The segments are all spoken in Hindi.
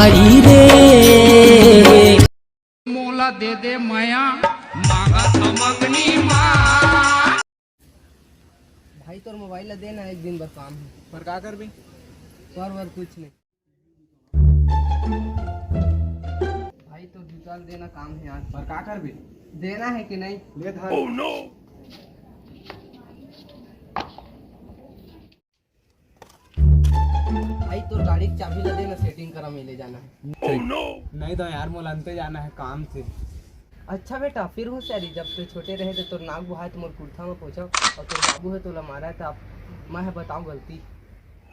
मारी रे। मोला दे दे माया मांगा थमकनी माँ। भाई तोर मोबाइल देना एक दिन बस काम है। पर का कर भी पर कुछ नहीं भाई, तो जूता देना काम है आज। पर का कर भी देना है कि नहीं? ले धर। oh, no. भाई तोर गाड़ी की चाबी ला देना, सेटिंग करा मिले जाना है। oh, no. नहीं तो यार मोला अंते जाना है काम से। अच्छा बेटा, फिर हो सारी जब तो छोटे रहे थे तोर नाक बुहाए तो मोर कुर्ता में पहुंचा और तोर बाबू है तोला मारा है, तो मैं है बताऊं गलती।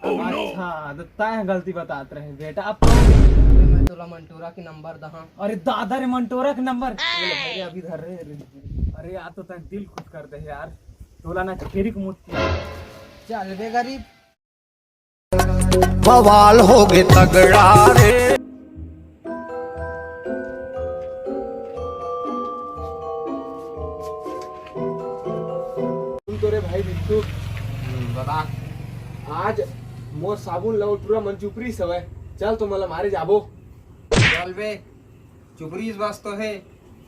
अच्छा दत्ता है गलती बतात रहे बेटा। अब अबे मैं तोला मंटोरा के नंबर दहा। अरे दादा रे मंटोरा के नंबर भाई अभी धर रहे। अरे यार तो तक दिल खुश कर दे यार, तोला ना चकेरी को मुत चल बे गरीब, बवाल हो गए तगड़ा रे। तुम तो रे भाई बिट्टू बता, आज मोर साबुन लो पूरा मन चुपरी सवय। चल तो मला मारे जाबो। चल बे, चुपड़ी इस बात तो है।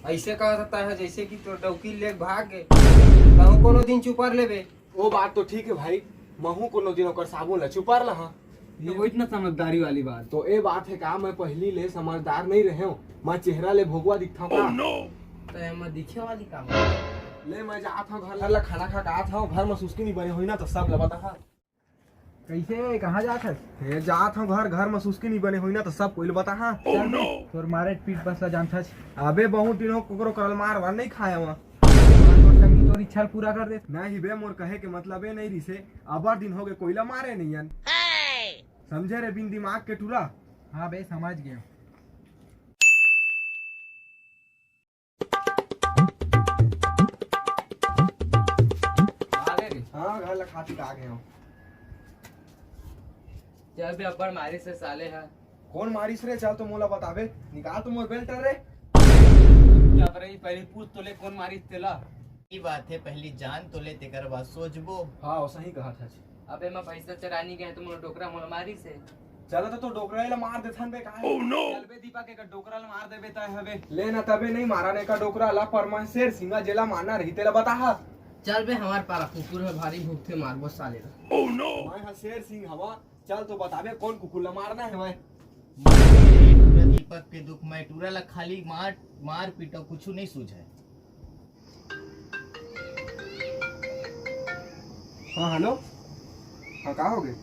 ऐसे कहा सकता है जैसे कि तो डौकी ले भाग गए, कहूं कोनो दिन चुपर ले बे। वो बात तो ठीक है भाई, महू कोनो दिन ओकर साबुन ला चुपार ला। हाँ ये वो इतना समझदारी वाली बात तो ए बात है का मैं पहली ले समझदार नहीं रहे हूँ। मैं चेहरा ले भोगवा दिखता हूँ। oh, no. तो मैं दिखे वाली काम ले मैं जाता हूँ घर ला खाना खा के आता हूँ। घर में सुस्की नहीं बने हुई ना तो सब लबता है। कैसे कहाँ जात है? जात हूँ घर में सुस्की नहीं बने हुई ना तो सब कोई बता। हाँ oh, no. तोर मारे पीठ बसला जानता है। अबे बहुत दिनों कोकरो करल मार वार नहीं खाया वहाँ। तोर इच्छा पूरा कर दे। नहीं बे, मोर कहे के मतलब ए नहीं रिसे अबर दिन हो गए कोयला मारे नहीं समझे रे बिन दिमाग के टूरा। हाँ बे समझ गया। हाँ घर ला खाती आ गए हो। चल बे, अब्बर मारी से साले है। कौन मारिस रे? चल तो मोला बताबे, निकाल तो मोर बेल्ट रे। क्या करे पहले पूछ तो ले कौन मारी तेला। की बात है, पहली जान तो ले तेकर बाद सोचबो। हाँ सही कहा था। अबे मैं पैसा चरानी गए तो मोर डोकरा मोर मारी से। चल तो डोकरा ला मार देथन बे काहे। oh, no. चल बे दीपा के डोकरा ला मार देबे तय हवे। ले ना तबे नहीं माराने का डोकरा ला परमान शेर सिंगा जेला मारना रही तेला बता। हा चल बे, हमार पारा कुकुर में भारी भूख थे मारबो साले ला। oh, no. मैं हा शेर सिंह हवा। चल तो बताबे कौन कुकुर ला मारना है। मैं दीपक के दुख में टूरा ला खाली मार पीटो कुछ नहीं सूझे। हाँ हेलो, हाँ का हो गए?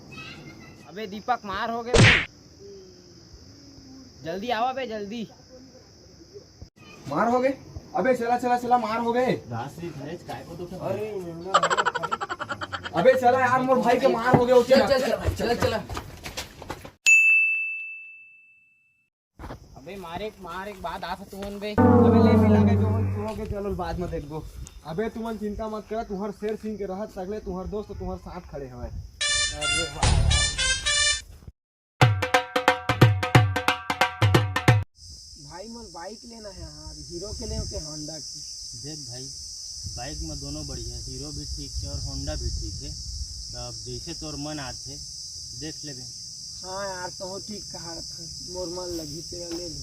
अबे दीपक मार हो गए, जल्दी आवा बे जल्दी। मार हो गए? अबे चला चला चला मार हो गए। अरे अबे चला यार, मोर भाई के मार हो गए। चल चल। अबे मार एक बात आ तुमन बे। अबे ले मिला के जो हो गए, चलो बाद में देखबो। अबे तुमन चिंता मत कर, तुहर शेर सिंह के रहत सगले तुहर दोस्त तुहर साथ खड़े हवे। अरे भाई मोर बाइक लेना है यार, हीरो के ले के होंडा की। देख भाई, बाइक में दोनों बढ़िया, हीरो भी ठीक है और होंडा भी ठीक है। तो अब जैसे तोर मन आते देख ले। हाँ यार तो ठीक कहा था, मोर मन लगी तेरा ले लो।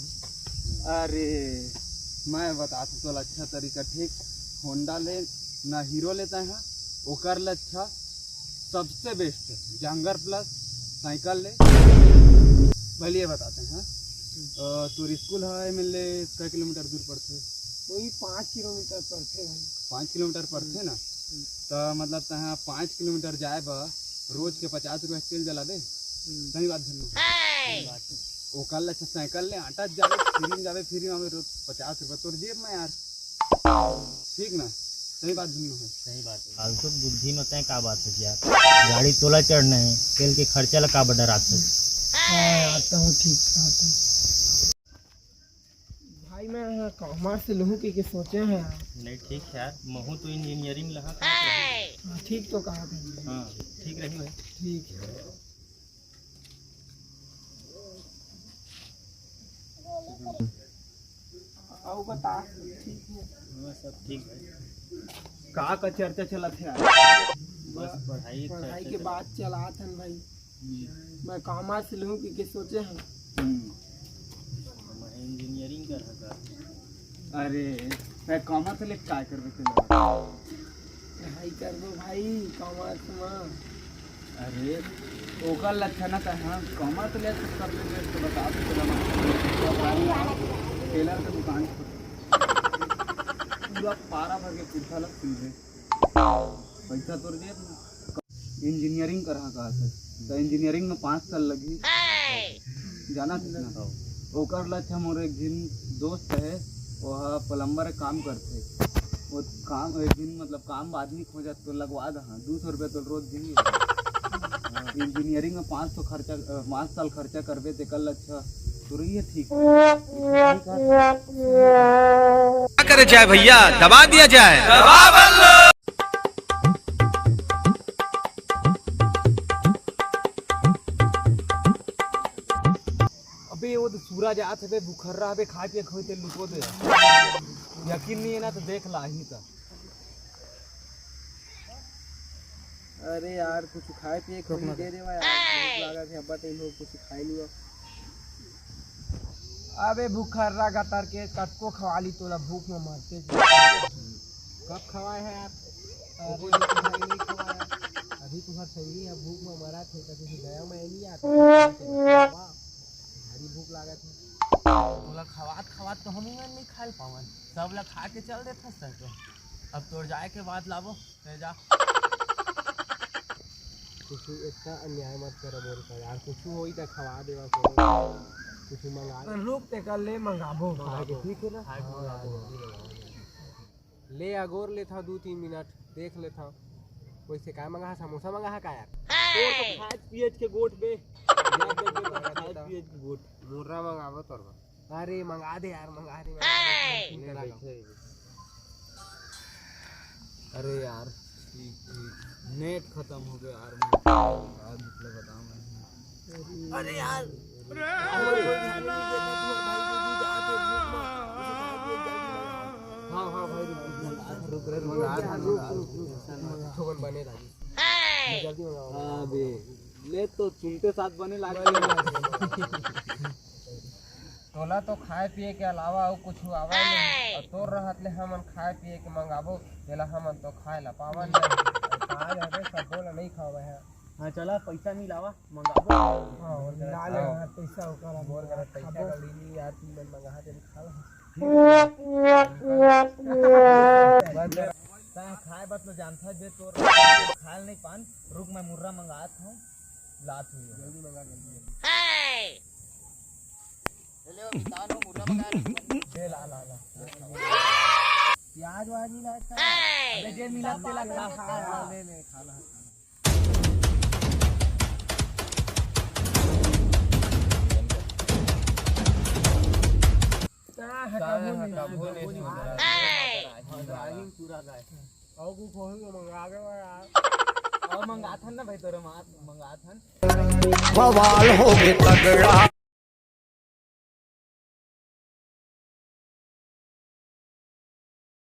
अरे मैं बताता तो अच्छा तरीका, ठीक होंडा ले ना हीरो लेता है ओकर ले अच्छा सबसे बेस्ट है जंगर प्लस साइकिल ले। भले बताते हैं। तोर स्कूल है मिले कै किलोमीटर दूर पड़ते? वही 5 किलोमीटर पड़ते भाई। 5 किलोमीटर पड़ते ना, तो मतलब तहाँ 5 किलोमीटर जाए बा रोज के 50 रुपया तेल जला दे। सही बात है। वो कल अच्छा साइकिल ले आटा जावे फ्री जावे, फ्री में रोज 50 रुपया तोर जेब में यार, ठीक ना? सही बात है। सही बात है। फालतू बुद्धि में तय का बात है यार, गाड़ी तोला चढ़ना है, तेल के खर्चा ला का बड़ा रात है। हाँ आता हूँ, ठीक आता हूँ भाई। मैं कॉमर्स से लूँ कि सोचे हैं यार। नहीं ठीक है यार, महू तो इंजीनियरिंग लगा। ठीक तो कहा था। हाँ ठीक रही भाई। ठीक है। आओ बता, ठीक है सब ठीक है। का चर्चा चला थे यार? बस पढ़ाई के बात चला था भाई। मैं कॉमर्स लूँ कि सोचे हैं। अरे मैं कॉमर्स ले काय करबे ते भाई कर दो भाई कॉमर्स में। अरे ओकर लक्षण त हां कॉमर्स ले तो सब ले तो बता दो टेलर का दुकान पूरा पारा भर के कुर्ता लग सिलबे पैसा तोड़ दे इंजीनियरिंग करा का है तो इंजीनियरिंग में 5 साल लगी जाना कितना ओकर लक्ष्य मोर एक दिन दोस्त है वह प्लम्बर काम करते वो काम एक दिन मतलब काम आदमी खो जात तो लगवा दहा 200 रुपये तो रोज दिन इंजीनियरिंग में 5 साल खर्चा करबे ते कल अच्छा तो रही है ठीक क्या करे जाए भैया, दबा दिया जाए। अबे वो तो सूरज आत है बुखर्रा है खा के खोते लुको दे यकीन नहीं है ना तो देख ला ही तो। अरे यार कुछ खाए पिए को दे देवा यार, भूख लागत है बट इन लोग कुछ खाए नहीं हो। अबे बुखर्रा गतर के कटको खवा ली तोला भूख में मरते कब खवाए है यार? अभी नहीं खवाया, अभी तुम्हारा सही है भूख में मरा थे तो किसी गया मैं नहीं आता भारी भूख लागत है तोला खवात तो हम नहीं खा पावन सब लोग खा के चल देता सर तो अब तोड़ जाए के बाद लाबो ले जा कुछ इतना अन्याय मत करो बोल कर यार कुछ होई तो खवा देवा कुछ मंगा रुक ते कर ले मंगाबो ठीक है ना ले अगोर ले था 2-3 मिनट देख ले था वैसे का मंगा समोसा मंगा का यार और तो खाज पियज के गोट बे खाज पियज के गोट मुर्रा मंगावो तोर अरे मंगा दे यार मंगा दे अरे यार नेट खत्म हो गया यार मतलब बताऊं अरे यार हाँ हाँ भाई रुक ठोकन बने राजी जल्दी मंगाओ हाँ बे ले तो चुनते साथ बने लागे तोला तो खाए पिए के अलावा और कुछ आवा नहीं और तोर रहत ले हमन खाए पिए के मंगाबो तेला हमन तो खाए ला पावन आज अबे सब बोला नहीं खावे है हां चला पैसा नहीं लावा मंगाबो हां और ला ले पैसा ओकरा बोल कर पैसा गली नहीं यार 3 मन मंगा दे खा ला खाए बात में जानता है तोर खाए नहीं पान रुक मैं मुर्रा मंगात हूं लात हुई जल्दी मंगा जल्दी ले बतानो मुर्रा मंगा ले ला प्याज वाज नहीं लाता अबे जे मिला तेला खा ले खाना मंगा था ना भाई तोरे मंगा था बवाल हो गए तगड़ा।